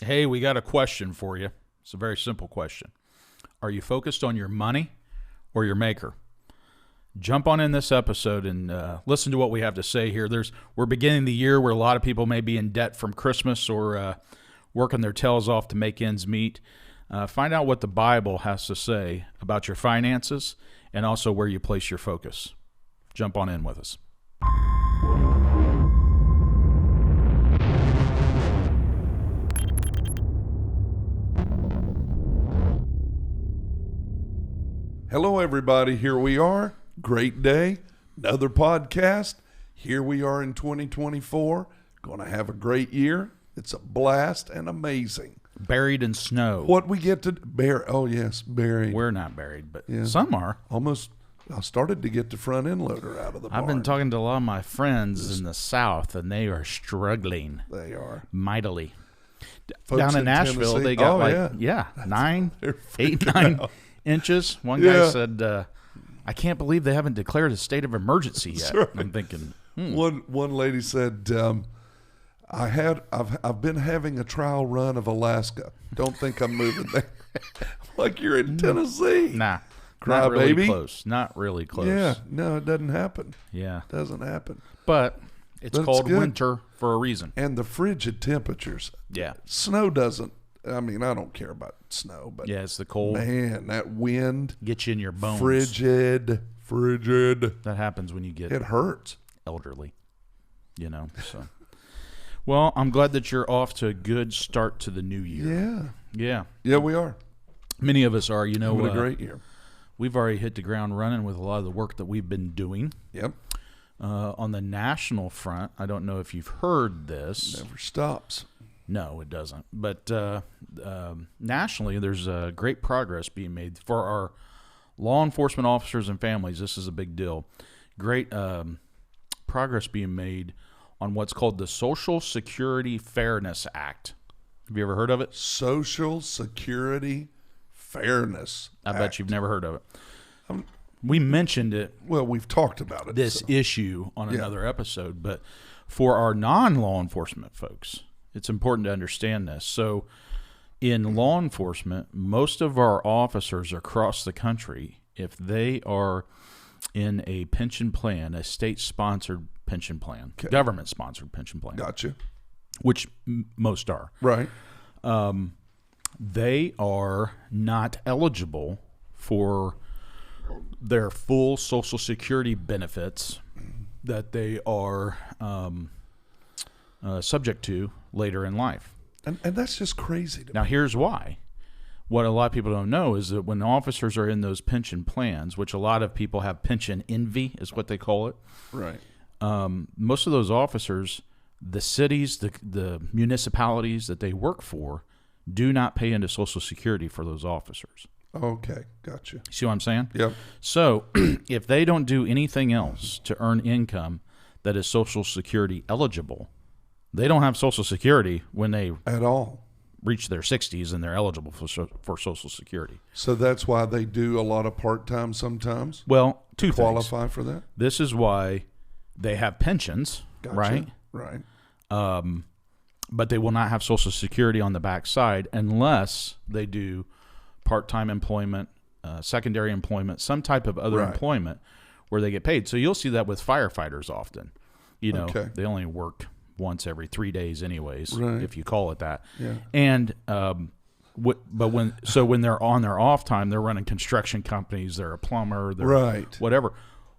Hey, we got a question for you. It's a very simple question. Are you focused on your money or your maker? Jump on in this episode and listen to what we have to say here. We're beginning the year where a lot of people may be in debt from Christmas or working their tails off to make ends meet. Find out what the Bible has to say about your finances and also where you place your focus. Jump on in with us. Hello, everybody. Here we are. Great day. Another podcast. Here we are in 2024. Going to have a great year. It's a blast and amazing. Buried in snow. What we get to bury. Oh, yes, buried. We're not buried, but some are. Almost. I started to get the front end loader out of the barn. I've been talking to a lot of my friends in the South, and they are struggling. They are. Mightily. Folks Down in Nashville, Tennessee, they got 9 inches. One guy said, I can't believe they haven't declared a state of emergency yet. Right. I'm thinking, One lady said, I've been having a trial run of Alaska. Don't think I'm moving there. Like you're in Tennessee. nah, Cry, not really baby. close. Not really close. Yeah, no, it doesn't happen. Yeah. Doesn't happen. But it's But it's called good. winter for a reason. And the frigid temperatures. Yeah. Snow doesn't. I mean, I don't care about snow, but Yeah, it's the cold. man, that wind, Get you in your bones. frigid. That happens when you get It hurts. elderly, so. Well, I'm glad that you're off to a good start to the new year. Yeah. Yeah. Yeah, we are. Many of us are, Having a great year. We've already hit the ground running with a lot of the work that we've been doing. Yep. On the national front, I don't know if you've heard this. Never stops. No, it doesn't. But nationally, there's great progress being made for our law enforcement officers and families. This is a big deal. Great progress being made on what's called the Social Security Fairness Act. Have you ever heard of it? Social Security Fairness I Act. bet you've never heard of it. We mentioned it, Well, we've talked about it. this so. issue, on another episode, but for our non-law enforcement folks, it's important to understand this. So in law enforcement, most of our officers across the country, if they are in a pension plan, a state-sponsored pension plan, government-sponsored pension plan, Gotcha. which most are, Right. they are not eligible for their full Social Security benefits that they are subject to later in life. And that's just crazy to me. Now, here's why. What a lot of people don't know is that when officers are in those pension plans, which a lot of people have pension envy, is what they call it, Right. most of those officers, the cities, the municipalities that they work for, do not pay into Social Security for those officers. Okay. Gotcha. See what I'm saying? Yep. So if they don't do anything else to earn income that is Social Security eligible, they don't have Social Security when they At all. reach their 60s and they're eligible for Social Security. So that's why they do a lot of part-time sometimes? Well, two things. Qualify for that? This is why they have pensions, Gotcha. right? Right. But they will not have Social Security on the backside unless they do part-time employment, secondary employment, some type of other Right. employment where they get paid. So you'll see that with firefighters often. Okay. They only work once every 3 days anyways, Right. if you call it that. Yeah. And when they're on their off time, they're running construction companies, they're a plumber, they're Right. whatever.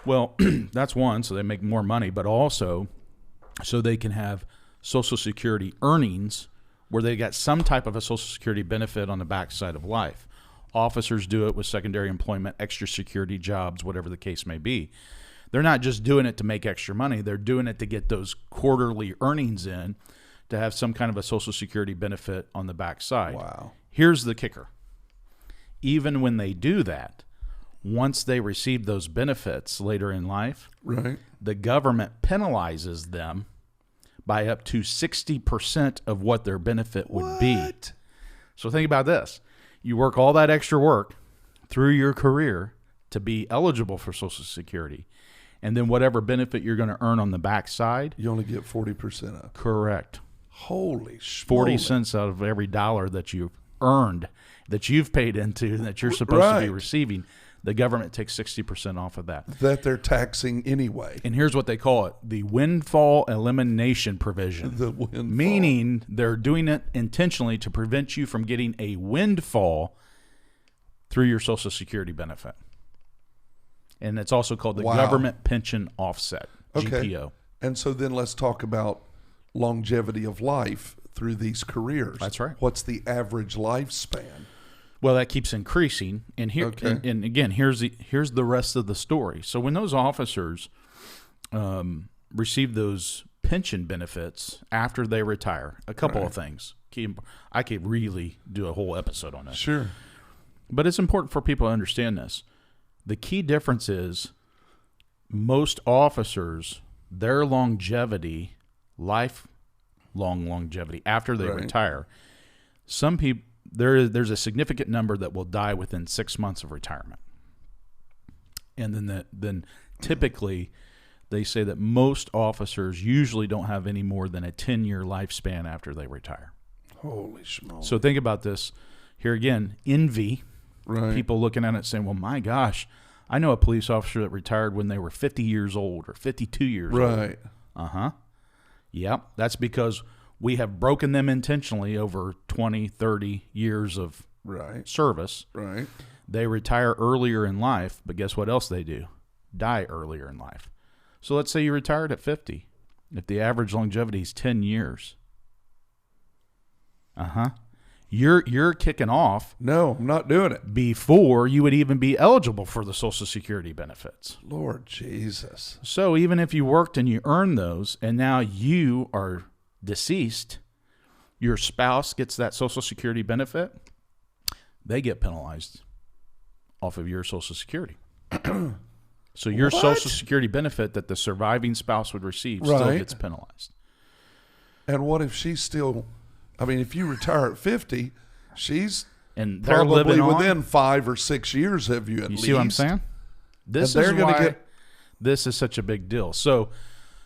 Well, that's one, so they make more money, but also so they can have Social Security earnings where they got some type of a Social Security benefit on the backside of life. Officers do it with secondary employment, extra security jobs, whatever the case may be. They're not just doing it to make extra money. They're doing it to get those quarterly earnings in to have some kind of a Social Security benefit on the backside. Wow. Here's the kicker. Even when they do that, once they receive those benefits later in life, Right. the government penalizes them by up to 60% of what their benefit would be. What? So think about this. You work all that extra work through your career to be eligible for Social Security. And then whatever benefit you're going to earn on the backside. You only get 40% of. Correct. Holy 40 schmoly. cents out of every dollar that you've earned, that you've paid into, and that you're supposed to be Right. receiving, the government takes 60% off of that. That they're taxing anyway. And here's what they call it: the windfall elimination provision. The windfall. Meaning they're doing it intentionally to prevent you from getting a windfall through your Social Security benefit. And it's also called the Wow. Government Pension Offset, Okay. GPO. And so then let's talk about longevity of life through these careers. That's right. What's the average lifespan? Well, that keeps increasing, and here, Okay. and again, here's the rest of the story. So when those officers receive those pension benefits after they retire, a couple of things. I could really do a whole episode on this, Sure. but it's important for people to understand this. The key difference is most officers, their longevity, lifelong longevity after they Right. retire. Some people. There's a significant number that will die within 6 months of retirement, and then typically they say that most officers usually don't have any more than a 10-year lifespan after they retire. Holy schmoly. So think about this. Here again, envy. Right. People looking at it saying, "Well, my gosh, I know a police officer that retired when they were 50 years old or 52 years old." Right. Yep. That's because we have broken them intentionally over 20, 30 years of Right. service. Right. They retire earlier in life, but guess what else they do? Die earlier in life. So let's say you retired at 50. If the average longevity is 10 years, you're kicking off No, I'm not doing it. before you would even be eligible for the Social Security benefits. Lord Jesus. So even if you worked and you earned those, and now you are deceased, your spouse gets that Social Security benefit, they get penalized off of your Social Security. So your What? Social Security benefit that the surviving spouse would receive still Right. gets penalized. And what if she's still, I mean, if you retire at 50, she's And they're probably living on. within 5 or 6 years of you at You least. see what I'm saying? This And is they're gonna why get- this is such a big deal. So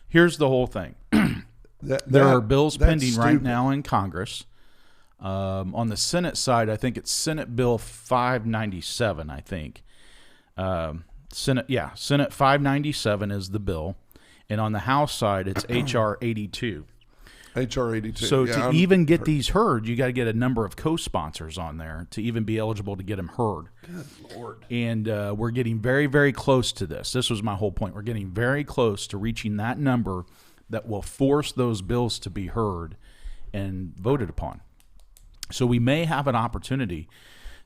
here's the whole thing. There There are bills that's pending right stupid. now in Congress. On the Senate side, I think it's Senate Bill 597, I think. Senate 597 is the bill. And on the House side, it's H.R. 82. HR 82. So Yeah, to I'm- even get these heard, you got to get a number of co-sponsors on there to even be eligible to get them heard. Good Lord. And we're getting very, very close to this. This was my whole point. We're getting very close to reaching that number that will force those bills to be heard and voted upon. So we may have an opportunity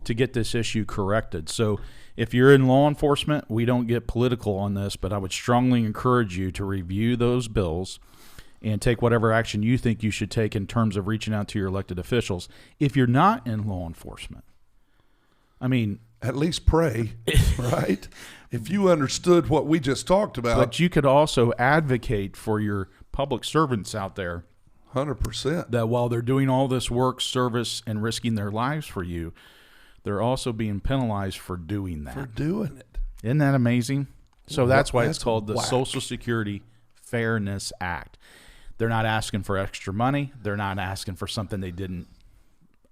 to get this issue corrected. So if you're in law enforcement, we don't get political on this, but I would strongly encourage you to review those bills and take whatever action you think you should take in terms of reaching out to your elected officials. If you're not in law enforcement, I mean, At least pray, right? If you understood what we just talked about, but you could also advocate for your public servants out there 100%. that while they're doing all this work, service, and risking their lives for you, they're also being penalized for doing that. For doing it. Isn't that amazing? So that's why it's That's called the whack. Social Security Fairness Act. They're not asking for extra money. They're not asking for something they didn't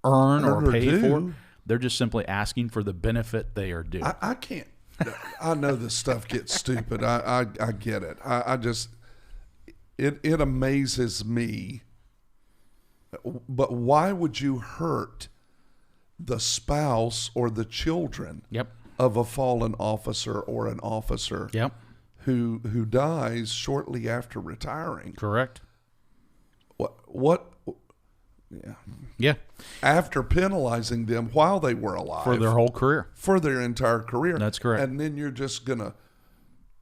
earn or Earn or pay do. for. They're just simply asking for the benefit they are due. I can't. I know this stuff gets stupid. I get it. I just it amazes me. But why would you hurt the spouse or the children Yep. of a fallen officer or an officer Yep. who dies shortly after retiring? Correct. What Yeah. after penalizing them while they were alive For their whole career. for their entire career? That's correct. And then you're just gonna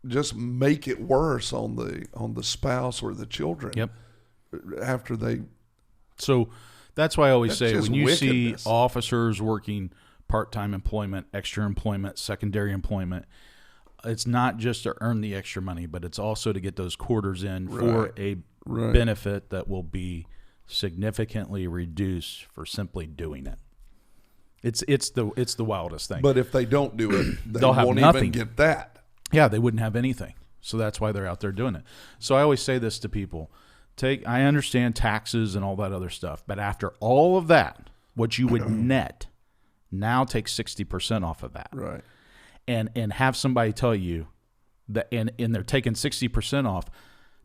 just make it worse on the spouse or the children. Yep. After they So that's why I always That's say just when you wickedness. see officers working part-time employment, extra employment, secondary employment, it's not just to earn the extra money, but it's also to get those quarters in for Right. a Right. benefit that will be significantly reduced for simply doing it. It's the wildest thing. But if they don't do it, they They'll have won't nothing. even get that. Yeah, they wouldn't have anything. So that's why they're out there doing it. So I always say this to people. I understand taxes and all that other stuff, but after all of that, what you would net, now take 60% off of that. Right. And have somebody tell you that, and they're taking 60% off,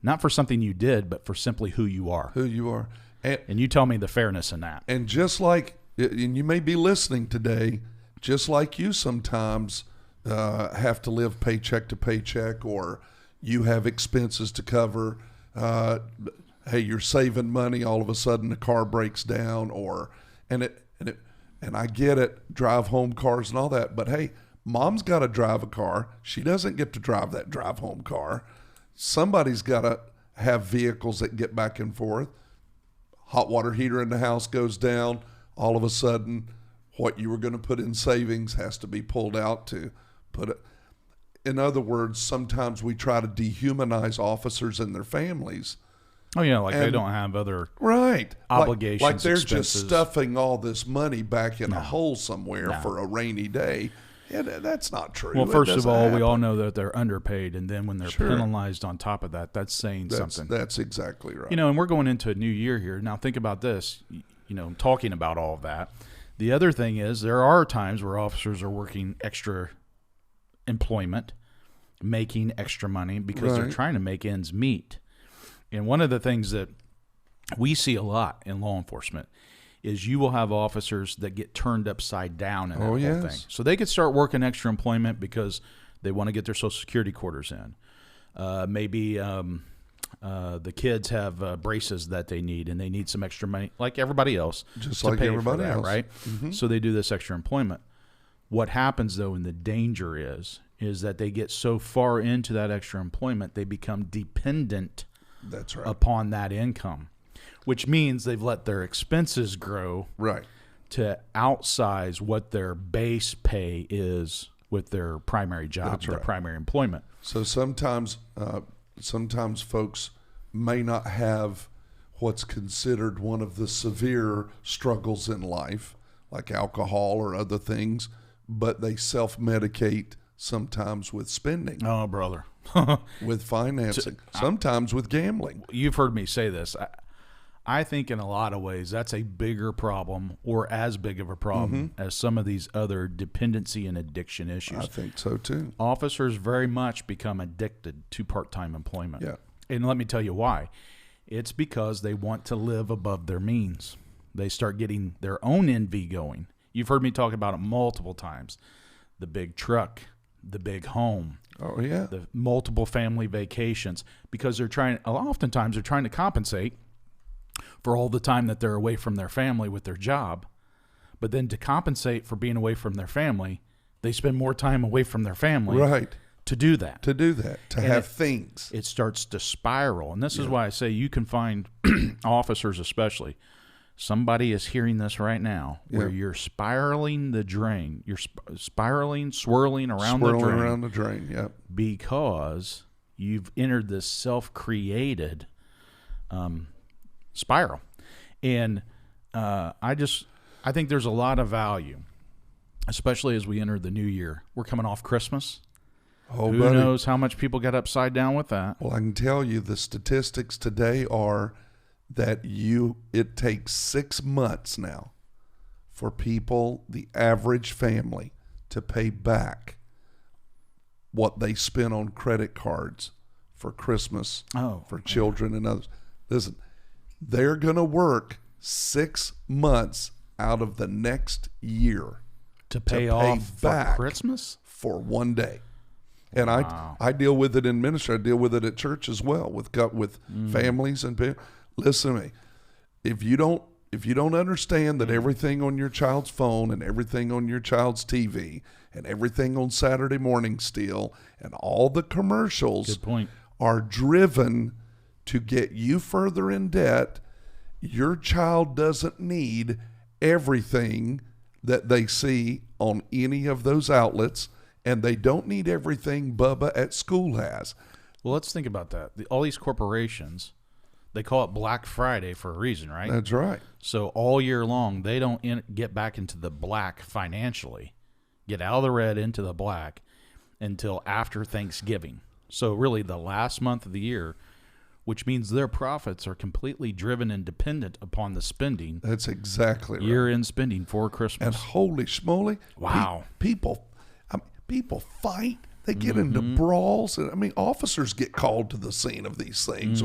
not for something you did, but for simply who you are. Who you are. And you tell me the fairness in that. And just like, and you may be listening today, just like you sometimes have to live paycheck to paycheck, or you have expenses to cover. Hey, you're saving money. All of a sudden, the car breaks down, and I get it, drive home cars and all that. But hey, mom's got to drive a car. She doesn't get to drive that drive home car. Somebody's got to have vehicles that get back and forth. Hot water heater in the house goes down. All of a sudden, what you were going to put in savings has to be pulled out to put it. In other words, sometimes we try to dehumanize officers and their families. Oh, yeah, like they don't have other obligations. Like they're expenses. just stuffing all this money back in a hole somewhere for a rainy day. Yeah, that's not true. Well, first of all, we all know that they're underpaid, and then when they're penalized on top of that, that's saying something. That's exactly right. And we're going into a new year here. Now, think about this, talking about all of that. The other thing is there are times where officers are working extra employment, making extra money because they're trying to make ends meet. And one of the things that we see a lot in law enforcement is you will have officers that get turned upside down in that whole thing. So they could start working extra employment because they want to get their Social Security quarters in. Maybe the kids have braces that they need, and they need some extra money, like everybody else. Just like everybody else. Right? Mm-hmm. So they do this extra employment. What happens, though, and the danger is that they get so far into that extra employment, they become dependent upon that income, which means they've let their expenses grow to outsize what their base pay is with their primary job, their primary employment. So sometimes folks may not have what's considered one of the severe struggles in life, like alcohol or other things, but they self-medicate sometimes with spending. Oh, brother. With financing, sometimes with gambling. You've heard me say this. I think in a lot of ways that's a bigger problem, or as big of a problem as some of these other dependency and addiction issues. I think so too. Officers very much become addicted to part-time employment. Yeah. And let me tell you why. It's because they want to live above their means. They start getting their own envy going. You've heard me talk about it multiple times. The big truck, the big home. Oh, yeah. The multiple family vacations, because oftentimes they're trying to compensate for all the time that they're away from their family with their job. But then to compensate for being away from their family, they spend more time away from their family to do that. To have things. It starts to spiral. And this is why I say you can find officers especially. Somebody is hearing this right now where you're spiraling the drain. You're swirling around the drain. Because you've entered this self-created spiral. And I think there's a lot of value, especially as we enter the new year. We're coming off Christmas. Who knows how much people got upside down with that? Well, I can tell you the statistics today are that it takes 6 months now for people, the average family, to pay back what they spent on credit cards for Christmas, for children and others. Listen, they're going to work 6 months out of the next year to pay off back for Christmas for one day. And I deal with it in ministry. I deal with it at church as well with families and people. Listen to me. If you don't understand that everything on your child's phone and everything on your child's TV and everything on Saturday morning still and all the commercials are driven to get you further in debt, your child doesn't need everything that they see on any of those outlets, and they don't need everything Bubba at school has. Well, let's think about that. All these corporations, they call it Black Friday for a reason, right? That's right. So all year long, they don't get back into the black financially, get out of the red into the black until after Thanksgiving. So really the last month of the year, which means their profits are completely driven and dependent upon the spending, That's exactly right. year-end spending for Christmas. And holy schmoly, Wow. people fight. They get into brawls. And, I mean, officers get called to the scene of these things,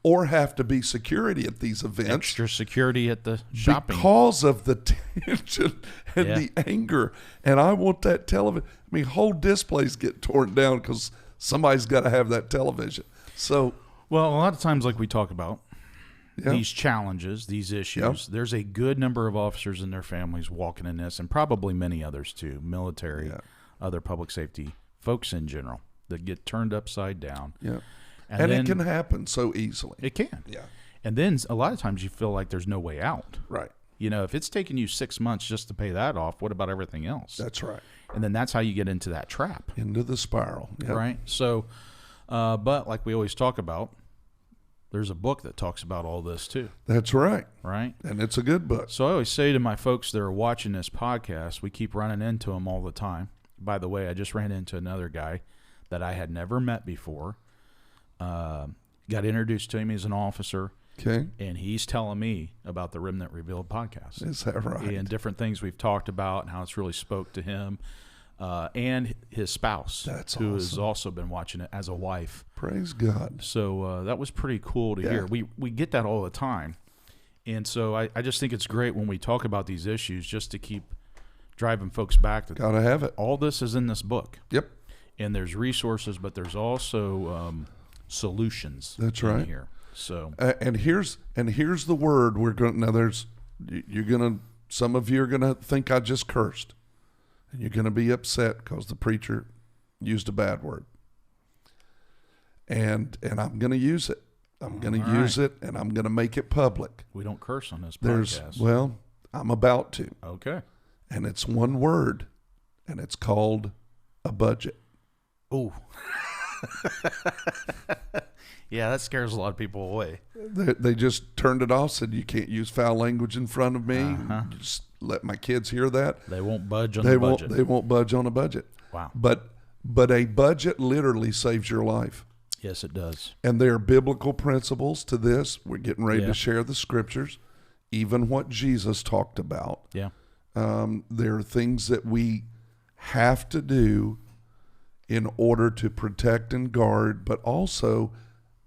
or have to be security at these events Extra security at the shopping. because of the tension and Yeah. the anger. And I want that television. I mean, whole displays get torn down because somebody's got to have that television. So, Well, a lot of times, like we talk about, yeah, these challenges, these issues, there's a good number of officers and their families walking in this, and probably many others too, military, Yeah. other public safety folks in general, that get turned upside down. yeah. And And then it can happen so easily. It can. Yeah, And then a lot of times you feel like there's no way out. right. You know, if it's taking you 6 months just to pay that off, what about everything else? That's right. And then that's how you get into that trap, Into the spiral. Yep. right? So, but like we always talk about, there's a book that talks about all this too, That's right. right? And it's a good book. So I always say to my folks that are watching this podcast, we keep running into them all the time. By the way, I just ran into another guy that I had never met before. Got introduced to him as an officer, Okay. and he's telling me about the Remnant Revealed podcast Is that right? and different things we've talked about and how it's really spoke to him and his spouse, That's who has awesome. also been watching it as a wife. Praise God. So that was pretty cool to Yeah. hear. We get that all the time. And so I just think it's great when we talk about these issues just to keep driving folks back that Got to have it. all this is in this book. Yep. And there's resources, but there's also solutions That's in right. here. So And here's the word we're going. Now you're gonna. Some of you are gonna think I just cursed, and you're gonna be upset because the preacher used a bad word. And I'm gonna use it. I'm gonna All use it, and I'm gonna make it public. we don't curse on this There's podcast. I'm about to, Okay. and it's one word, and it's called a budget. Oh. Yeah, that scares a lot of people away. They just turned it off. Said you can't use foul language in front of me. Just let my kids hear that. They won't budge on They the won't. budget. They won't budge on a budget. Wow. But a budget literally saves your life. Yes, it does. And there are biblical principles to this. We're getting ready Yeah. to share the scriptures, even what Jesus talked about. Yeah. There are things that we have to do in order to protect and guard, but also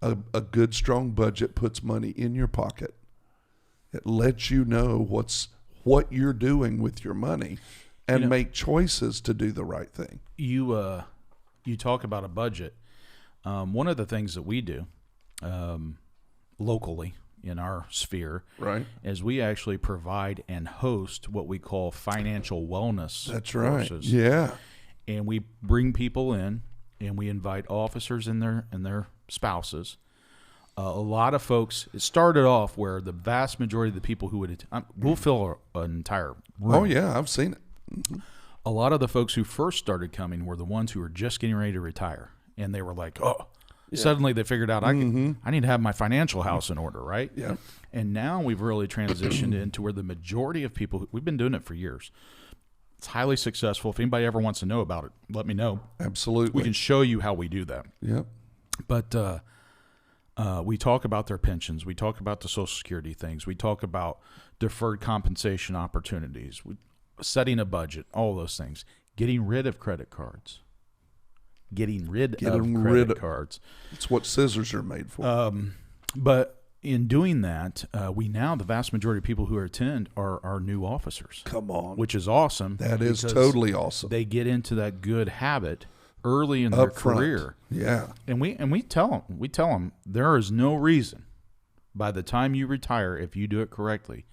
a good, strong budget puts money in your pocket. It lets you know what you're doing with your money and make choices to do the right thing. You talk about a budget. One of the things that we do locally in our sphere, Right? is we actually provide and host what we call financial wellness That's right. courses. Yeah. And we bring people in, and we invite officers and their spouses. A lot of folks. It started off where the vast majority of the people who would we'll fill an entire room. Oh, yeah. I've seen it. A lot of the folks who first started coming were the ones who were just getting ready to retire, and they were like, "Oh." Suddenly they figured out I need to have my financial house in order, right? Yeah. And now we've really transitioned into where the majority of people, we've been doing it for years. It's highly successful. If anybody ever wants to know about it, let me know. Absolutely. We can show you how we do that. Yep. But we talk about their pensions. We talk about the Social Security things. We talk about deferred compensation opportunities, setting a budget, all those things. Getting rid of credit cards. Getting rid of credit cards. It's what scissors are made for. But in doing that, the vast majority of people who attend are new officers, Come on. which is awesome. That is because totally awesome. They get into that good habit early in Up their front. career. Yeah. And we tell them there is no reason by the time you retire, if you do it correctly,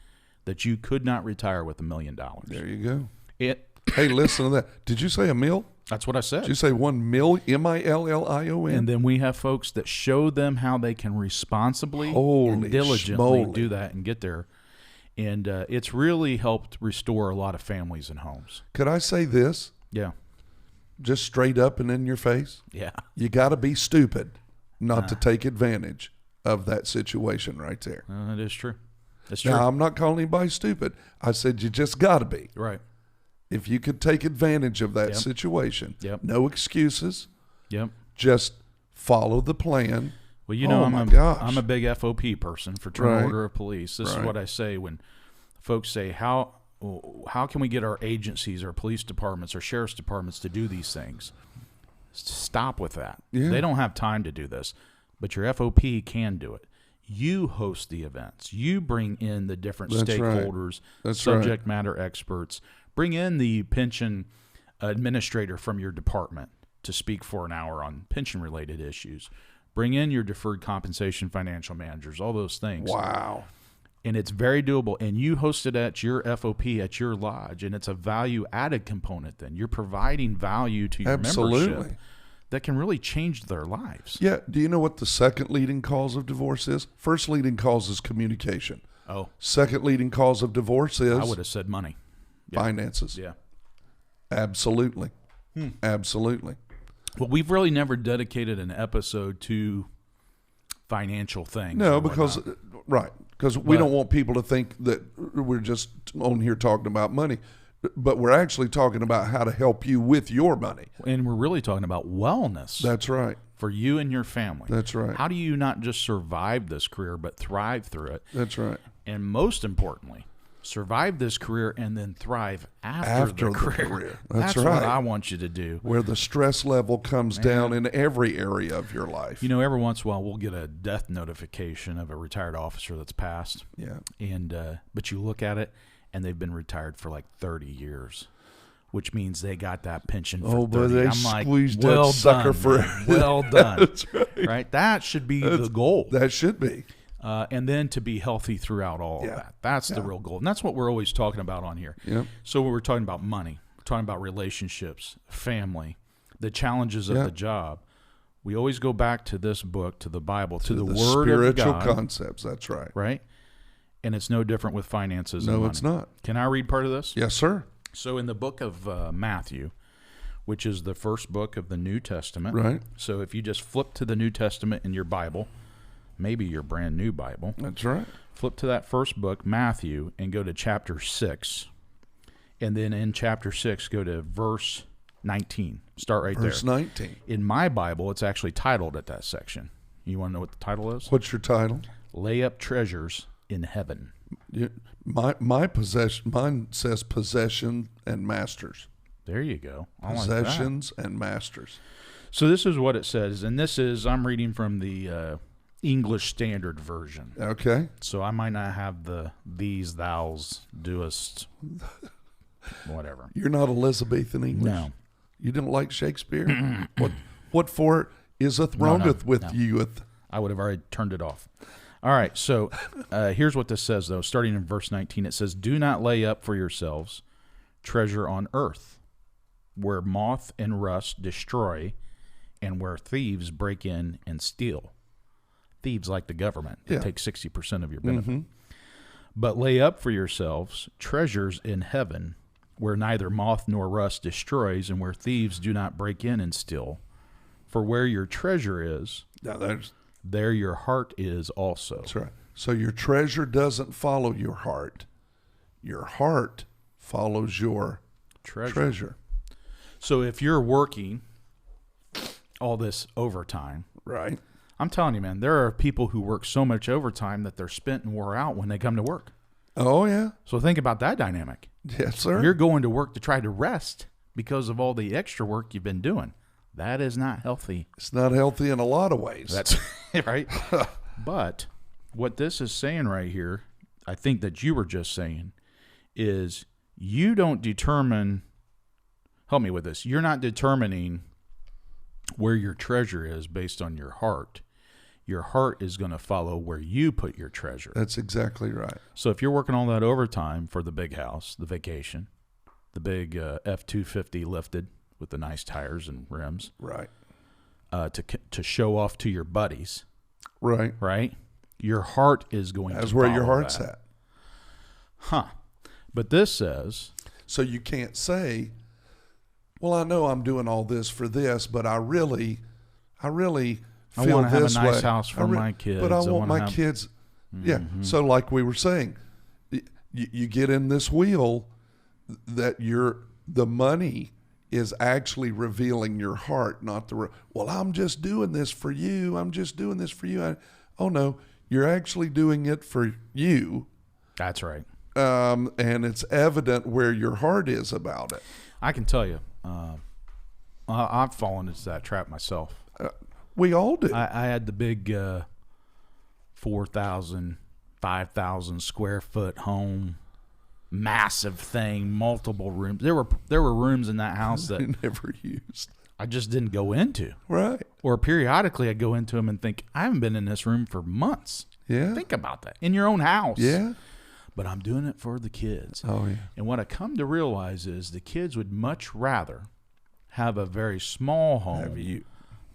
that you could not retire with $1 million. There you go. It Hey, listen to that. Did you say a mill? that's what I said. Did you say 1 mil? MILLION? And then we have folks that show them how they can responsibly Holy and diligently schmoly. do that and get there. And it's really helped restore a lot of families and homes. Could I say this Yeah. just straight up and in your face? Yeah. You got to be stupid not to take advantage of that situation right there. That is true. That's true. Now, I'm not calling anybody stupid. I said you just got to be. Right. If you could take advantage of that Yep. situation, Yep. no excuses, Yep. just follow the plan. Well, you know, Oh, my gosh. I'm a big FOP person, Fraternal Right. Order of Police. This is Right. what I say when folks say, how can we get our agencies, our police departments, our sheriff's departments to do these things? Stop with that. Yeah. They don't have time to do this, but your FOP can do it. You host the events. You bring in the different That's right. stakeholders, That's subject matter experts. Bring in the pension administrator from your department to speak for an hour on pension-related issues. Bring in your deferred compensation financial managers, all those things. Wow. And it's very doable. And you host it at your FOP, at your lodge, and it's a value-added component then. You're providing value to your Absolutely. membership that can really change their lives. Yeah. Do you know what the second leading cause of divorce is? First leading cause is communication. Oh, Second leading cause of divorce is I would have said money. Yeah. finances. Yeah. Absolutely. Absolutely. Well, we've really never dedicated an episode to financial things. No, or because whatnot. right, because we But- don't want people to think that we're just on here talking about money, but we're actually talking about how to help you with your money. And we're really talking about wellness That's right. for you and your family. That's right. How do you not just survive this career, but thrive through it? That's right. And most importantly, survive this career and then thrive after the career. That's what right. I want you to do. Where the stress level comes down in every area of your life. You know, every once in a while we'll get a death notification of a retired officer that's passed, Yeah. and but you look at it and they've been retired for like 30 years, which means they got that pension for 30. but they I'm like, squeezed that well sucker done, for man. Well done. That's right. Right? That should be the goal. That should be. And then to be healthy throughout all Yeah. of that. That's the real goal. And that's what we're always talking about on here. Yep. So we're talking about money, we're talking about relationships, family, the challenges of Yeah. the job. We always go back to this book, to the Bible, to the Word spiritual of God, concepts. That's right. right? And it's no different with finances and No, money. it's not. Can I read part of this? Yes, sir. So in the book of Matthew, which is the first book of the New Testament. Right. So if you just flip to the New Testament in your Bible, maybe your brand new Bible, That's right. flip to that first book, Matthew, and go to chapter 6. And then in chapter 6, go to verse 19. Start right Verse there. 19. In my Bible, it's actually titled at that section. You want to know what the title is? What's your title? Lay Up Treasures in Heaven. My possession. Mine says possession and masters. There you go. I like that. Possessions and masters. So this is what it says. And this is, I'm reading from the English Standard Version. Okay. So I might not have the these, thous, doest, whatever. You're not Elizabethan English. No. You didn't like Shakespeare? What for iseth No, wrongeth with no. youeth? I would have already turned it off. All right, so here's what this says, though. Starting in verse 19, it says, "Do not lay up for yourselves treasure on earth, where moth and rust destroy, and where thieves break in and steal." Thieves like the government. They Yeah. take 60% of your benefit. "But lay up for yourselves treasures in heaven, where neither moth nor rust destroys, and where thieves do not break in and steal. For where your treasure is, Now that's there your heart is also." right. So your treasure doesn't follow your heart. Your heart follows your treasure. So if you're working all this overtime, Right. I'm telling you, man, there are people who work so much overtime that they're spent and wore out when they come to work. Oh yeah. So think about that dynamic. Yes, sir. You're going to work to try to rest because of all the extra work you've been doing. That is not healthy. It's not healthy in a lot of ways. That's right. But what this is saying right here, I think that you were just saying, is you don't determine, help me with this, you're not determining where your treasure is based on your heart. Your heart is going to follow where you put your treasure. That's exactly right. So if you're working all that overtime for the big house, the vacation, the big F-250 lifted with the nice tires and rims, Right. to show off to your buddies, Right. right? Your heart is going That's to where your follow heart's that. at. Huh. But this says, So you can't say, well, I know I'm doing all this for this, but I really I feel wanna have a this nice way. house for my kids. But I I want wanna my have- kids. Yeah. So like we were saying, you get in this wheel that the money is actually revealing your heart, not well, I'm just doing this for you. I'm just doing this for you. Oh, no, you're actually doing it for you. That's right. And it's evident where your heart is about it. I can tell you, I've fallen into that trap myself. We all do. I had the big 4,000, 5,000 square foot home, massive thing, multiple rooms. There were rooms in that house that never used. I just didn't go into. Right. Or periodically I'd go into them and think, I haven't been in this room for months. Yeah. Think about that. In your own house. Yeah. But I'm doing it for the kids. Oh, yeah. And what I come to realize is the kids would much rather have a very small home,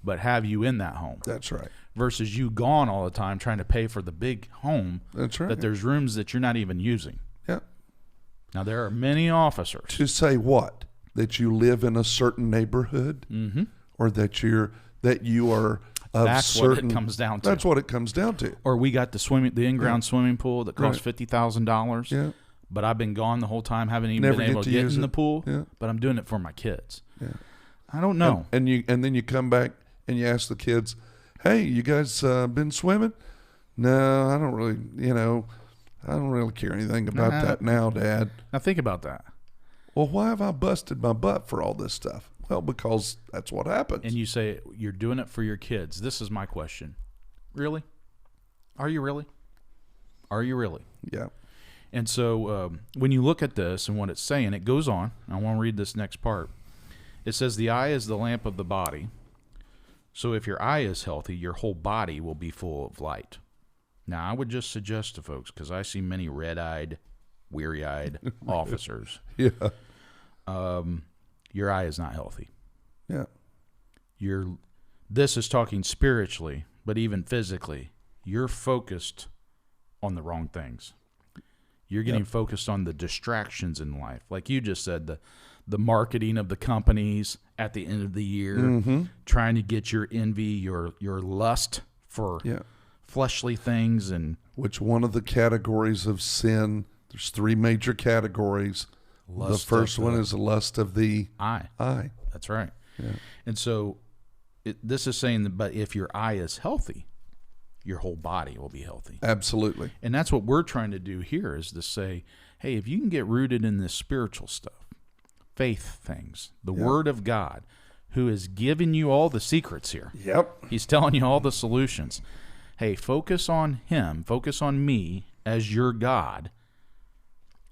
but have you in that home. That's right. Versus you gone all the time trying to pay for the big home. That's right. That there's rooms that you're not even using. Yeah. Now, there are many officers. To say what? That you live in a certain neighborhood? Mm-hmm. Or that you are of That's certain... what it comes down to. That's what it comes down to. Or we got the in-ground swimming pool that costs $50,000. Yeah. But I've been gone the whole time, haven't even Never been able to get in the pool. Yeah. But I'm doing it for my kids. Yeah. I don't know. And then you come back and you ask the kids, hey, you guys been swimming? No, I don't really, I don't really care anything about that now, Dad. Now think about that. Well, why have I busted my butt for all this stuff? Well, because that's what happens. And you say you're doing it for your kids. This is my question. Really? Are you really? Are you really? Yeah. And so when you look at this and what it's saying, it goes on. I want to read this next part. It says, the eye is the lamp of the body. So if your eye is healthy, your whole body will be full of light. Now, I would just suggest to folks, because I see many red-eyed, weary-eyed officers. Yeah. Your eye is not healthy. Yeah. This is talking spiritually, but even physically. You're focused on the wrong things. You're getting focused on the distractions in life. Like you just said, the marketing of the companies at the end of the year, trying to get your envy, your lust for fleshly things. And which one of the categories of sin, there's 3 major categories. The first one is the lust of the eye. That's right. Yeah. And so this is saying that, but if your eye is healthy, your whole body will be healthy. Absolutely. And that's what we're trying to do here, is to say, hey, if you can get rooted in this spiritual stuff, faith things, the Word of God, who has given you all the secrets here. Yep. He's telling you all the solutions. Hey, focus on Him, focus on me as your God,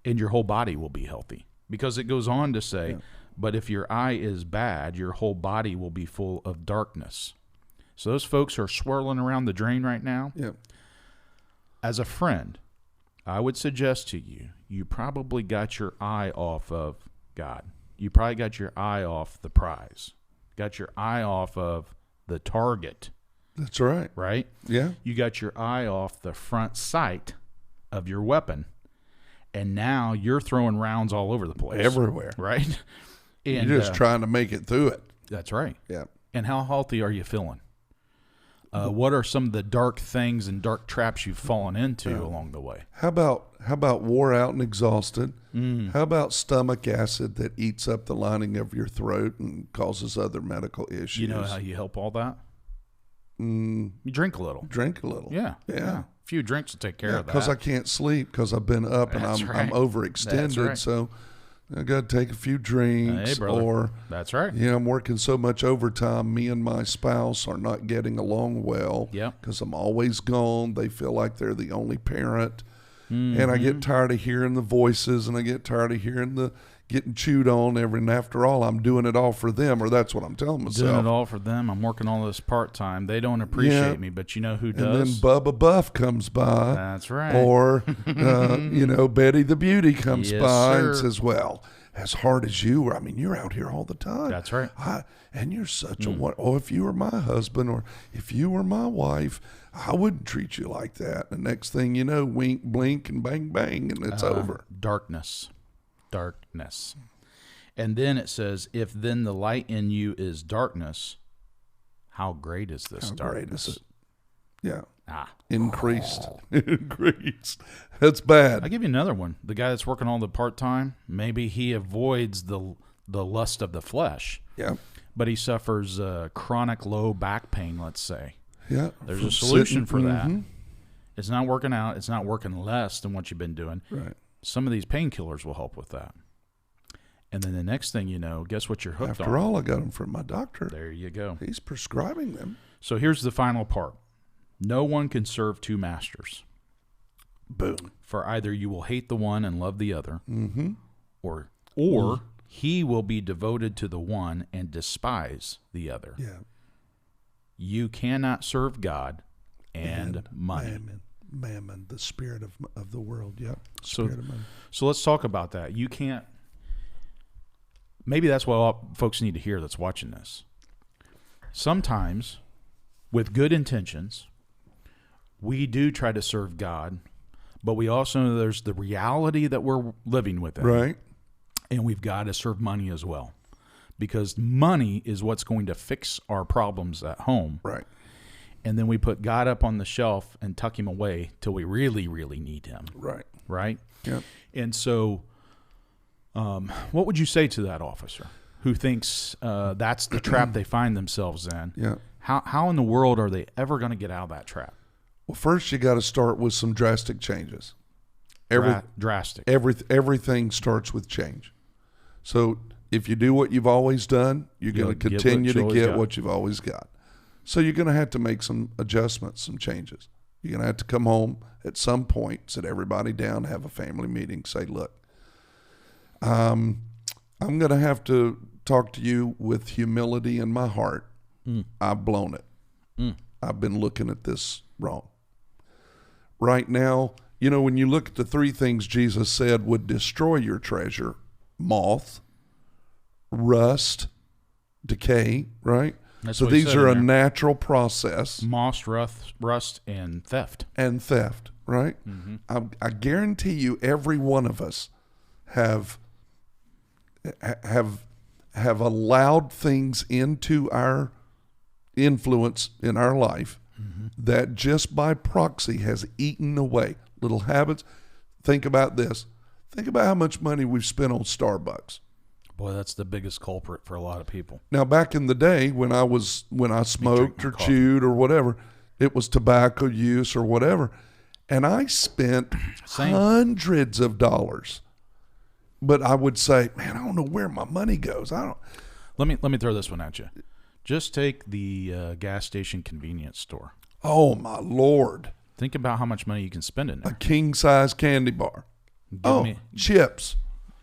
and your whole body will be healthy. Because it goes on to say, but if your eye is bad, your whole body will be full of darkness. So those folks who are swirling around the drain right now, as a friend, I would suggest to you, you probably got your eye off of God. You probably got your eye off the prize. Got your eye off of the target. That's right. Right? Yeah. You got your eye off the front sight of your weapon. And now you're throwing rounds all over the place. Everywhere. Right? And you're just trying to make it through it. That's right. Yeah. And how healthy are you feeling? What are some of the dark things and dark traps you've fallen into along the way? How about wore out and exhausted? How about stomach acid that eats up the lining of your throat and causes other medical issues? You know how you help all that? You drink a little. Drink a little. Yeah. A few drinks will take care of that. Because I can't sleep because I've been up and I'm overextended. Right. So I got to take a few drinks. Hey, or that's right. I'm working so much overtime. Me and my spouse are not getting along well. Yeah. Because I'm always gone. They feel like they're the only parent. And I get tired of hearing the voices, and I get tired of hearing the getting chewed on and after all, I'm doing it all for them, or that's what I'm telling myself. Doing it all for them. I'm working all this part-time. They don't appreciate me, but you know who does? And then Bubba Buff comes by. That's right. Or, Betty the Beauty comes by sir. and says, well, as hard as you were, I mean, you're out here all the time. That's right. And you're such a one. Oh, if you were my husband or if you were my wife, I wouldn't treat you like that. The next thing you know, wink, blink, and bang, bang, and it's over. Darkness. And then it says, if then the light in you is darkness, how great is this darkness? Great is it? Yeah. Increased. Increased. That's bad. I'll give you another one. The guy that's working all the part-time, maybe he avoids the the lust of the flesh, Yeah. but he suffers chronic low back pain, let's say. Yeah. There's a solution for that. Mm-hmm. It's not working out. It's not working less than what you've been doing. Right. Some of these painkillers will help with that. And then the next thing you know, guess what you're hooked on? After all, I got them from my doctor. There you go. He's prescribing them. So here's the final part. No one can serve two masters. Boom. For either you will hate the one and love the other, Mm-hmm. or he will be devoted to the one and despise the other. Yeah. You cannot serve God and money. Mammon, the spirit of the world. Yep. So, Spirit of money. so let's talk about that. You can't. Maybe that's what all folks need to hear that's watching this. Sometimes, with good intentions, we do try to serve God, but we also know there's the reality that we're living within. Right. And we've got to serve money as well, because money is what's going to fix our problems at home. Right. And then we put God up on the shelf and tuck him away till we really, really need him. Right. Right? Yep. And so what would you say to that officer who thinks that's the trap they find themselves in? Yeah. How in the world are they ever going to get out of that trap? Well, first you got to start with some drastic changes. Drastic. Everything starts with change. So if you do what you've always done, you're going to continue to get what you've always got. So you're going to have to make some adjustments, some changes. You're going to have to come home at some point, sit everybody down, have a family meeting, say, look, I'm going to have to talk to you with humility in my heart. I've blown it. I've been looking at this wrong. Right now, you know, when you look at the three things Jesus said would destroy your treasure: moth, rust, decay, right? That's so what he these said are in a there. natural process. Moss, rust, and theft. And theft, right? I guarantee you every one of us have allowed things into our influence in our life that just by proxy has eaten away little habits. Think about this. Think about how much money we've spent on Starbucks. Boy, that's the biggest culprit for a lot of people. Now, back in the day when I smoked or coffee. chewed or whatever, it was tobacco use or whatever, and I spent hundreds of dollars. But I would say, man, I don't know where my money goes. I don't. Let me throw this one at you. Just take the gas station convenience store. Oh my Lord! Think about how much money you can spend in A there. king size candy bar. Give me Chips.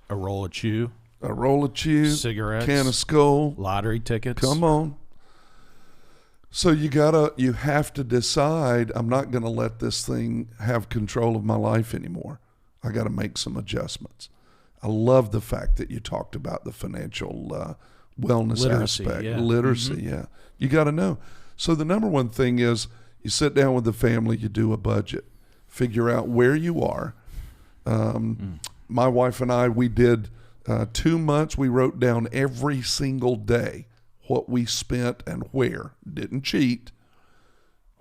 a roll of chew, A roll of chew. cigarettes, Can of Skull. lottery tickets. Come on. So you have to decide, I'm not going to let this thing have control of my life anymore. I got to make some adjustments. I love the fact that you talked about the financial wellness Literacy, aspect. yeah. Literacy, yeah. You got to know. So the number one thing is you sit down with the family, you do a budget, figure out where you are. My wife and I, we did 2 months. We wrote down every single day what we spent and where. Didn't cheat.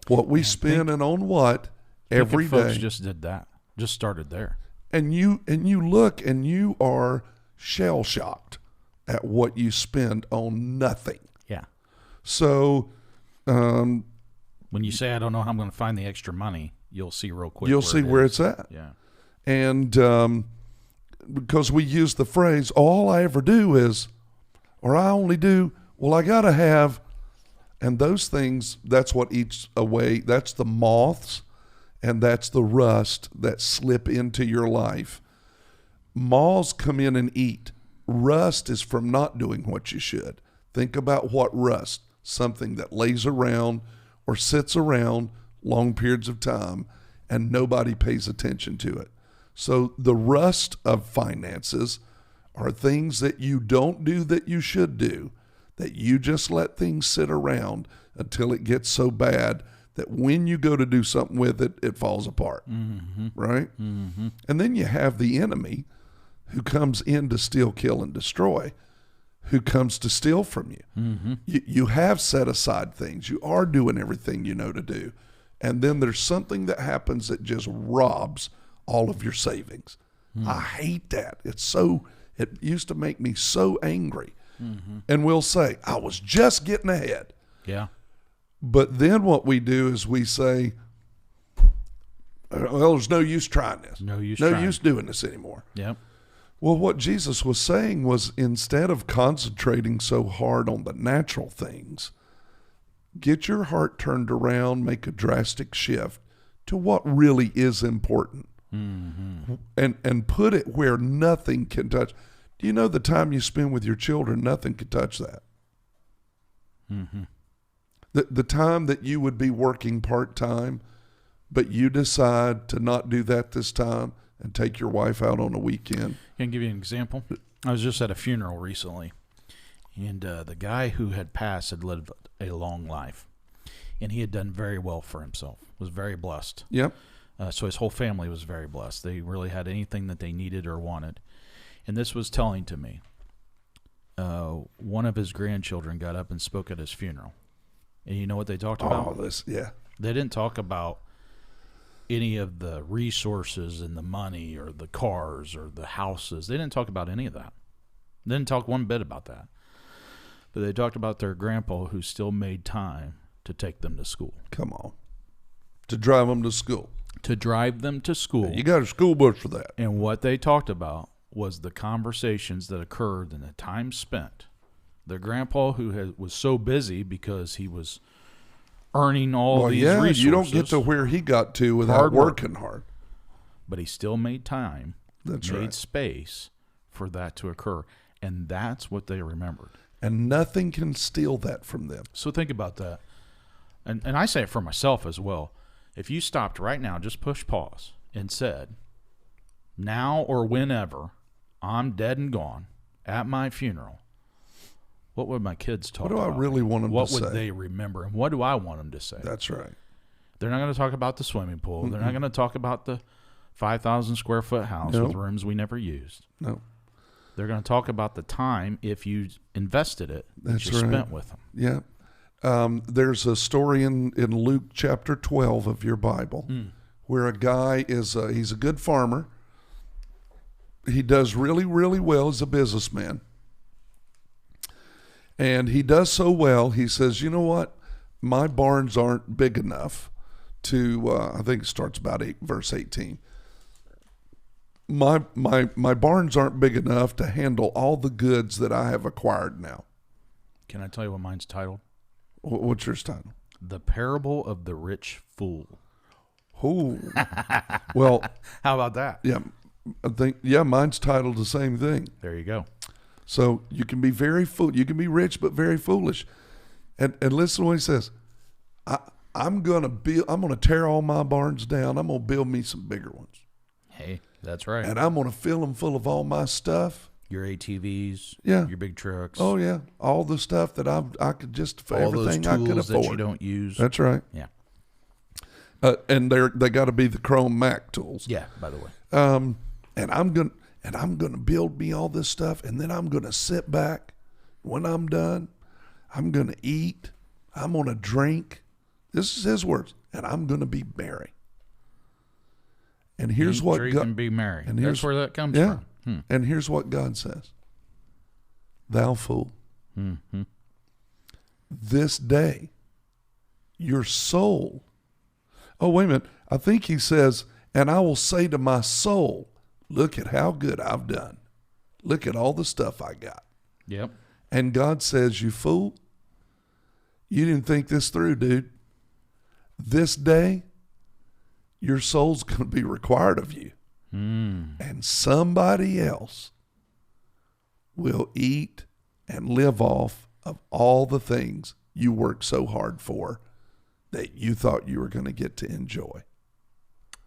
What we spent and on what every day. Folks just did that. Just started there. And you look and you are shell shocked at what you spend on nothing. Yeah. So When you say, I don't know how I'm going to find the extra money, you'll see real quick. you'll see where it's at. Yeah. And because we use the phrase, all I ever do is, or I only do, well, I got to have, and those things, that's what eats away. That's the moths and that's the rust that slip into your life. Moths come in and eat. Rust is from not doing what you should. Think about what rust, something that lays around or sits around long periods of time and nobody pays attention to it. So the rust of finances are things that you don't do that you should do, that you just let things sit around until it gets so bad that when you go to do something with it, it falls apart, right? And then you have the enemy who comes in to steal, kill, and destroy, who comes to steal from you. You have set aside things. You are doing everything you know to do. And then there's something that happens that just robs all of your savings. I hate that. It's so It used to make me so angry. And we'll say, I was just getting ahead. Yeah. But then what we do is we say, well, there's no use trying this. No use No trying. use doing this anymore. Yep. Well, what Jesus was saying was, instead of concentrating so hard on the natural things, get your heart turned around, make a drastic shift to what really is important. And put it where nothing can touch. Do you know the time you spend with your children, nothing can touch that? The time that you would be working part-time, but you decide to not do that this time and take your wife out on a weekend. Can I give you an example? I was just at a funeral recently, and the guy who had passed had lived a long life, and he had done very well for himself, was very blessed. Yep. So his whole family was very blessed. They really had anything that they needed or wanted. And this was telling to me. One of his grandchildren got up and spoke at his funeral. And you know what they talked about? Yeah. They didn't talk about any of the resources and the money or the cars or the houses. They didn't talk about any of that. They didn't talk one bit about that. But they talked about their grandpa who still made time to take them to school. Come on. To drive them to school. To drive them to school. You got a school bus for that. And what they talked about was the conversations that occurred and the time spent. The grandpa who was so busy because he was earning all these resources. You don't get to where he got to without working hard. But he still made time, made space for that to occur. And that's what they remembered. And nothing can steal that from them. So think about that. And I say it for myself as well. If you stopped right now, just push pause and said, now or whenever I'm dead and gone at my funeral, what would my kids talk about? What do I really want them to say? What would they remember? And what do I want them to say? That's right. They're not going to talk about the swimming pool. They're not going to talk about the 5,000 square foot house with rooms we never used. No. They're going to talk about the time, if you invested it, that you spent with them. Yeah. There's a story in Luke chapter 12 of your Bible where a guy he's a good farmer. He does really, really well as a businessman. And he does so well, he says, you know what? My barns aren't big enough to, I think it starts about verse 18. My barns aren't big enough to handle all the goods that I have acquired now. Can I tell you what mine's titled? What's yours title? The Parable of the Rich Fool. Oh, well. How about that? Yeah, I think, mine's titled the same thing. There you go. So you can be you can be rich, but very foolish. And listen to what he says. I'm going to tear all my barns down. I'm going to build me some bigger ones. Hey, that's right. And I'm going to fill them full of all my stuff. Your ATVs, your big trucks. Oh yeah, all the stuff that I could just for all everything those tools I could afford. that you don't use. That's right. Yeah. And they got to be the Chrome Mac tools. Yeah. By the way. And I'm gonna build me all this stuff, and then I'm gonna sit back. When I'm done, I'm gonna eat. I'm gonna drink. This is his words, and I'm gonna be merry. And here's what drink, and be merry. And that's where that comes from. And here's what God says. Thou fool. Mm-hmm. This day, your soul. Oh, wait a minute. I think he says, and I will say to my soul, look at how good I've done. Look at all the stuff I got. Yep. And God says, you fool, you didn't think this through, dude. This day, your soul's going to be required of you. And somebody else will eat and live off of all the things you worked so hard for that you thought you were going to get to enjoy.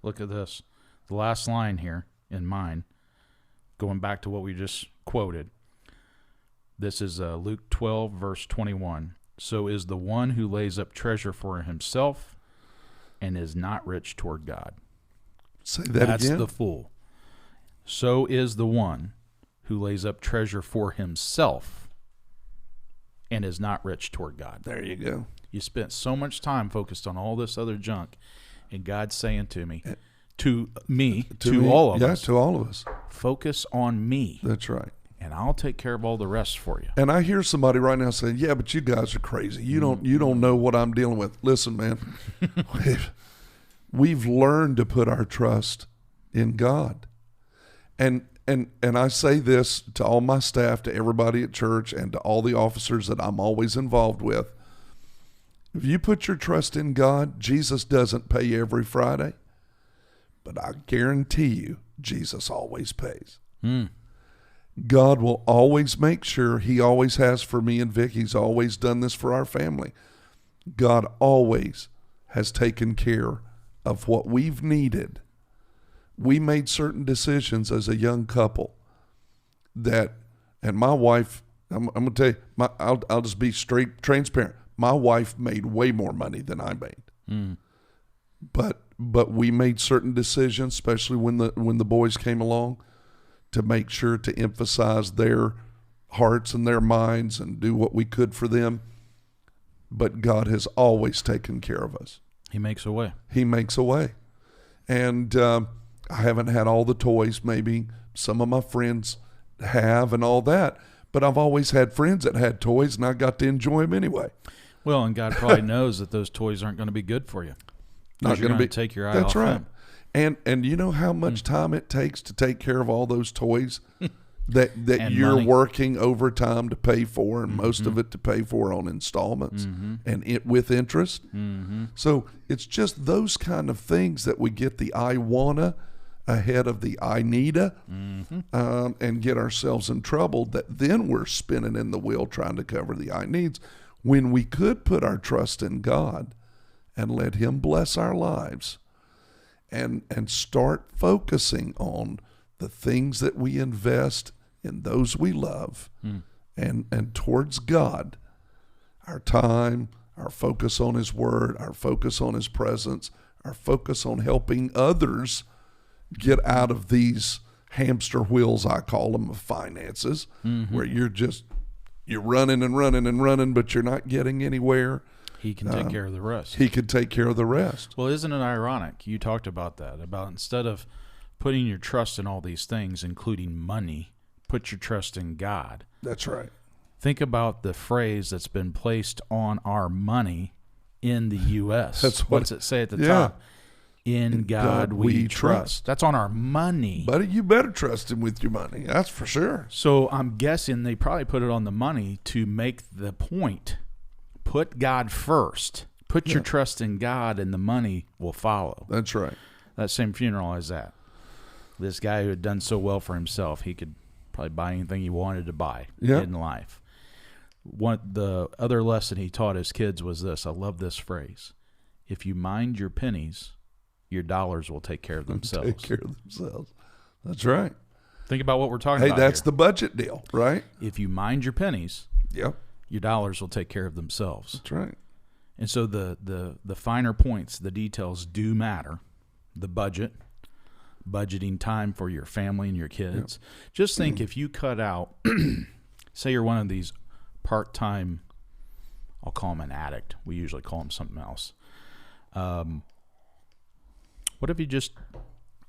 Look at this. The last line here in mine, going back to what we just quoted. This is Luke 12, verse 21. So is the one who lays up treasure for himself and is not rich toward God. Say that That's again. That's the fool. So is the one who lays up treasure for himself and is not rich toward God. There you go. You spent so much time focused on all this other junk, and God's saying to me, to all of us. Yeah, to all of us. Focus on me. That's right. and I'll take care of all the rest for you. And I hear somebody right now saying, "Yeah, but you guys are crazy. You don't know what I'm dealing with." Listen, man, we've learned to put our trust in God, and I say this to all my staff, to everybody at church, and to all the officers that I'm always involved with. If you put your trust in God, Jesus doesn't pay every Friday, but I guarantee you, Jesus always pays. God will always make sure. He always has for me and Vic. He's always done this for our family. God always has taken care of what we've needed. We made certain decisions as a young couple that, and my wife, I'm going to tell you, I'll just be straight transparent. My wife made way more money than I made. But we made certain decisions, especially when the boys came along, to make sure to emphasize their hearts and their minds and do what we could for them. But God has always taken care of us. He makes a way. He makes a way. And I haven't had all the toys. Maybe some of my friends have and all that. But I've always had friends that had toys, and I got to enjoy them anyway. Well, and God probably knows that those toys aren't going to be good for you. Not going to be. Take your eye That's off right. them. And you know how much time it takes to take care of all those toys that And you're money. working overtime to pay for, and most of it to pay for on installments and with interest. So it's just those kind of things that we get the I wanna ahead of the I needa, and get ourselves in trouble, that then we're spinning in the wheel trying to cover the I needs, when we could put our trust in God and let Him bless our lives and start focusing on the things that we invest in those we love and towards God. Our time, our focus on His Word, our focus on His presence, our focus on helping others get out of these hamster wheels, I call them, of finances, where you're running and running and running, but you're not getting anywhere. He can take care of the rest. He could take care of the rest. Well, isn't it ironic? You talked about that, about instead of putting your trust in all these things, including money, put your trust in God. That's right. Think about the phrase that's been placed on our money in the U.S. What's it say at the top? In God we trust. That's on our money. Buddy, you better trust Him with your money. That's for sure. So I'm guessing they probably put it on the money to make the point. Put God first. Put your trust in God, and the money will follow. That's right. That same funeral as that. This guy who had done so well for himself, he could probably buy anything he wanted to buy in life. The other lesson he taught his kids was this. I love this phrase. If you mind your pennies, your dollars will take care of themselves. Take care of themselves. That's right. Think about what we're talking about. Hey, that's here. the budget deal, right? If you mind your pennies, Yep. your dollars will take care of themselves. That's right. And so the finer points, the details do matter. The budgeting time for your family and your kids. Yep. Just think if you cut out, say you're one of these part-time, I'll call them an addict. We usually call them something else. What if you just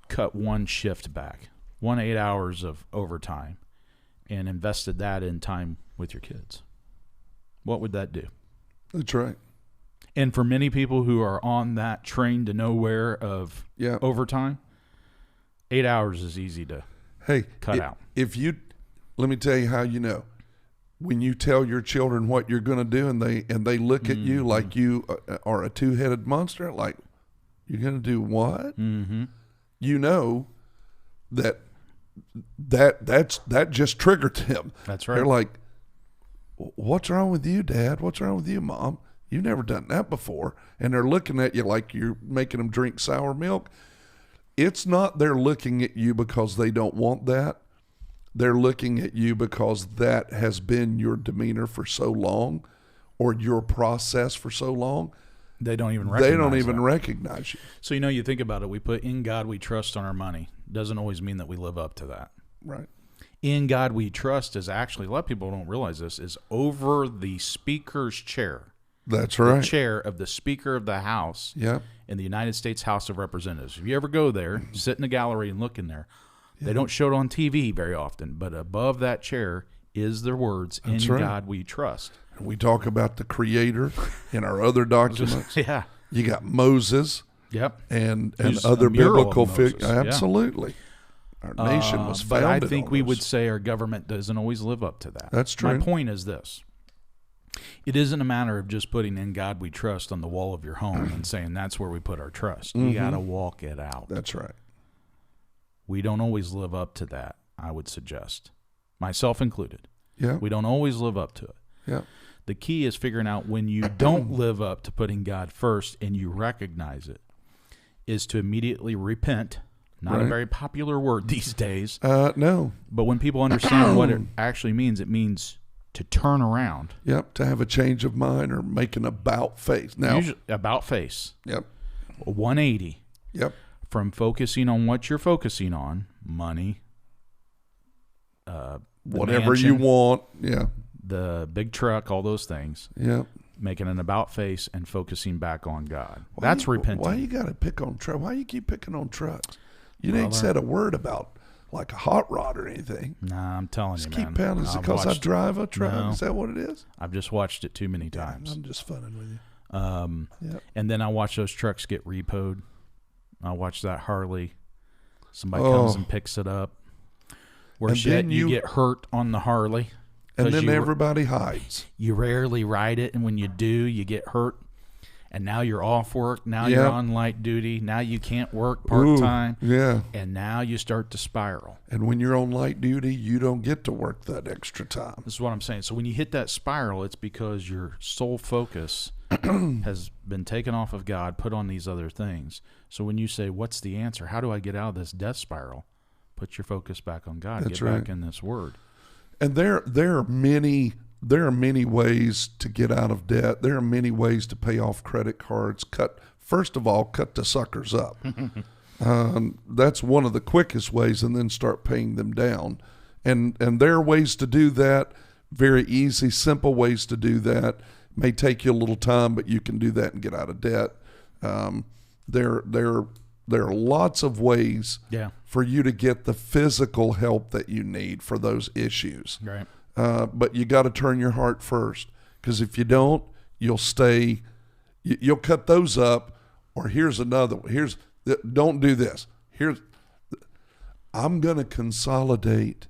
cut one shift back, 8 hours of overtime, and invested that in time with your kids? What would that do? That's right. And for many people who are on that train to nowhere of overtime, 8 hours is easy to cut out. Let me tell you how you know. When you tell your children what you're going to do, and they look at you like you are a two-headed monster, like, you're going to do what? You know that just triggered them. That's right. They're like, what's wrong with you, Dad? What's wrong with you, Mom? You've never done that before. And they're looking at you like you're making them drink sour milk. It's not they're looking at you because they don't want that. They're looking at you because that has been your demeanor for so long, or your process for so long. They don't even recognize you. So, you think about it. We put in God we trust on our money. Doesn't always mean that we live up to that. Right. In God we trust is actually, a lot of people don't realize this, is over the speaker's chair. That's right. The chair of the Speaker of the House in the United States House of Representatives. If you ever go there, sit in the gallery and look in there, They don't show it on TV very often, but above that chair is their words, That's "In right. God we trust." We talk about the Creator in our other documents. Yeah. You got Moses Yep. and Who's other a mural of biblical Moses, figures. yeah. Absolutely. Our nation was But founded I think on we those. would say our government doesn't always live up to that. That's true. My point is this. It isn't a matter of just putting "In God we trust" on the wall of your home and saying that's where we put our trust. You got to walk it out. That's right. We don't always live up to that, I would suggest, myself included. Yeah. We don't always live up to it. Yeah. The key is figuring out when you don't live up to putting God first and you recognize it, is to immediately repent. Not a Right. very popular word these days, No. but when people understand what it actually means, it means to turn around. Yep. To have a change of mind or make an about face. Now. Usually, about face. Yep. 180 Yep. from focusing on what you're focusing on, money, the Whatever you mansion, want. Yeah. the big truck, all those things, Yep. making an about face and focusing back on God. That's repenting. Why you got to pick on trucks? Why you keep picking on trucks? You Well, ain't said a word about like a hot rod or anything. Nah, I'm telling you, Just man. keep pounding. Is it I've because I watched- drive a truck? No. Is that what it is? I've just watched it too many times. I'm just funning with you. Yep. And then I watch those trucks get repoed. I watch that Harley. Somebody Oh. comes and picks it up. Worse And yet, then you you- get hurt on the Harley. And 'cause then you, everybody hides. you rarely ride it, and when you do, you get hurt. And now you're off work. Now you're Yep. on light duty. Now you can't work Ooh, part-time. Yeah. And now you start to spiral. And when you're on light duty, you don't get to work that extra time. This is what I'm saying. So when you hit that spiral, it's because your sole focus has been taken off of God, put on these other things. So when you say, what's the answer? How do I get out of this death spiral? Put your focus back on God. That's Get back right. in this word. And there are many ways to get out of debt. There are many ways to pay off credit cards. First of all, cut the suckers up. That's one of the quickest ways, and then start paying them down. And there are ways to do that. Very easy, simple ways to do that. May take you a little time, but you can do that and get out of debt. There are lots of ways Yeah. for you to get the physical help that you need for those issues. Right. But you got to turn your heart first, because if you don't, you'll stay. You'll cut those up. Or here's another one. Don't do this. I'm going to consolidate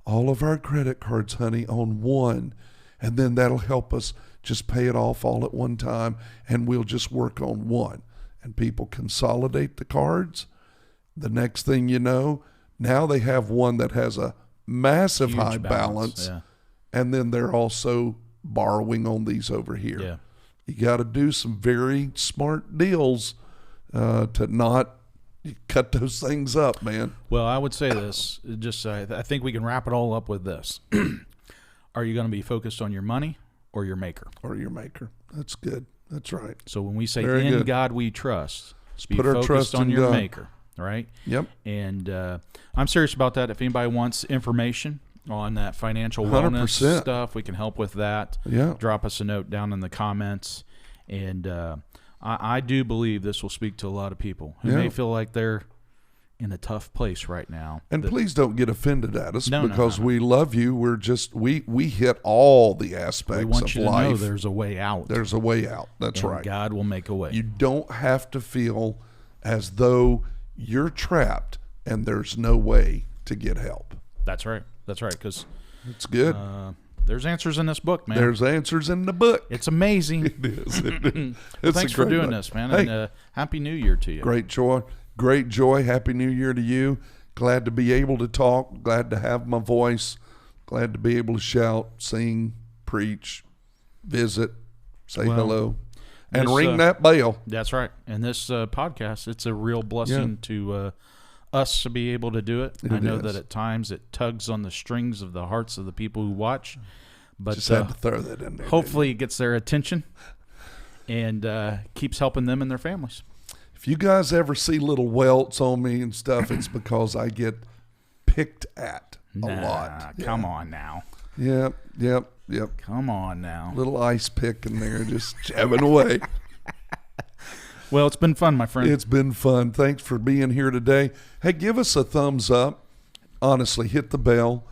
all of our credit cards, honey, on one, and then that'll help us just pay it off all at one time, and we'll just work on one. And people consolidate the cards. The next thing you know, now they have one that has a massive Huge high balance, Yeah. and then they're also borrowing on these over here. Yeah. You got to do some very smart deals to not cut those things up, man. Well, I would say this. I think we can wrap it all up with this. Are you going to be focused on your money or your maker? Or your maker. That's good. That's right. So when we say Very in good. God we trust, be put our focused trust on in your God. maker, right? Yep. And I'm serious about that. If anybody wants information on that financial wellness 100%. stuff, we can help with that. Yeah. Drop us a note down in the comments. And I do believe this will speak to a lot of people who may Yeah. feel like they're in a tough place right now. And please don't get offended at us, No, no, because no. we love you. We're just we hit all the aspects We want of you to know life. there's a way out. There's a way out. That's and right. God will make a way. You don't have to feel as though you're trapped and there's no way to get help. That's right. That's right. Because It's good. there's answers in this book, man. There's answers in the book. It's amazing. It is. Well, It's thanks a for great doing book. this, man. Hey, And Happy New Year to you. great joy. Great joy. Happy New Year to you. Glad to be able to talk. Glad to have my voice. Glad to be able to shout, sing, preach, visit, say Well, hello, and this, ring that bell. That's right. And this podcast, it's a real blessing to us to be able to do it. I know is. that at times it tugs on the strings of the hearts of the people who watch, but Just had to throw that in there. hopefully it gets their attention and keeps helping them and their families. If you guys ever see little welts on me and stuff, it's because I get picked at a lot. Come on now. Yep. Come on now. Little ice pick in there, just jabbing away. Well, it's been fun, my friend. It's been fun. Thanks for being here today. Hey, give us a thumbs up. Honestly, hit the bell.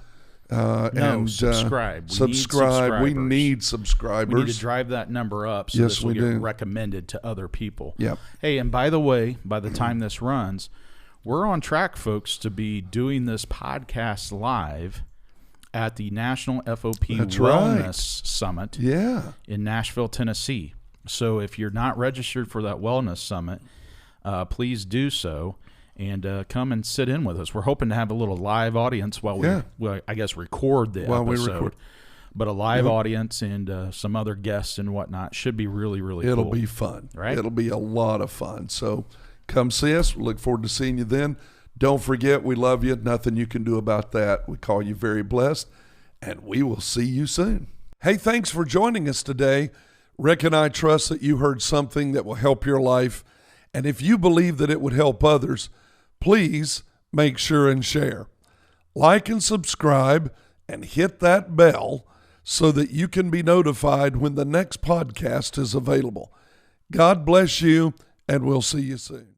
And subscribe. We need subscribers. We need to drive that number up so this will get recommended to other people. Yep. Hey, and by the way, by the time this runs, we're on track, folks, to be doing this podcast live at the National FOP Wellness Summit in Nashville, Tennessee. So if you're not registered for that Wellness Summit, please do so. And come and sit in with us. We're hoping to have a little live audience while we, I guess, record the episode. But a live audience and some other guests and whatnot should be really, really cool. It'll be fun. Right? It'll be a lot of fun. So come see us. We look forward to seeing you then. Don't forget, we love you. Nothing you can do about that. We call you very blessed, and we will see you soon. Hey, thanks for joining us today. Rick and I trust that you heard something that will help your life. And if you believe that it would help others, please make sure and share. Like and subscribe and hit that bell so that you can be notified when the next podcast is available. God bless you, and we'll see you soon.